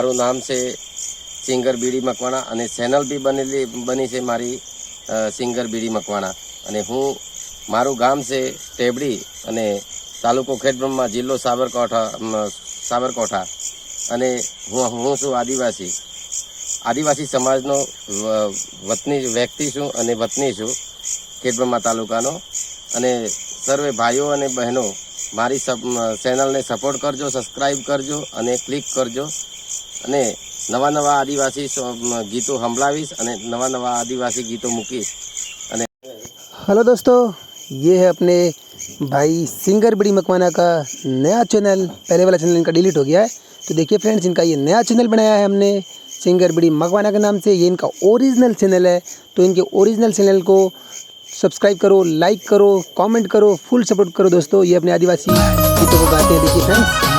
મારું નામ છે સિંગર બીડી મકવાણા અને ચેનલ બી બની છે મારી સિંગર બીડી મકવાણા અને હું મારું ગામ છે ટેબડી અને તાલુકો ખેડબ્રહ્મા જિલ્લો સાબરકાંઠા અને હું છું આદિવાસી સમાજનો વતની વ્યક્તિ છું અને વતની છું ખેડબ્રહ્મા તાલુકાનો અને સર્વે ભાઈઓ અને બહેનો મારી ચેનલને સપોર્ટ કરજો, સબસ્ક્રાઈબ કરજો અને ક્લિક કરજો અને નવા આદિવાસી ગીતો સંભળાવીશ અને નવા आदिवासी गीतों મૂકીશ। અને हेलो दोस्तों, ये है अपने भाई सिंगर बीडी मकवाना का नया चैनल। पहले वाला चैनल इनका डिलीट हो गया है, तो देखिए फ्रेंड्स, इनका ये नया चैनल बनाया है हमने सिंगर बीडी मकवाना के नाम से। ये इनका ओरिजिनल चैनल है, तो इनके ओरिजिनल चैनल को सब्सक्राइब करो, लाइक करो, कमेंट करो, फुल सपोर्ट करो दोस्तों। ये अपने आदिवासी गीतों को गाते हैं, देखिए फ्रेंड्स।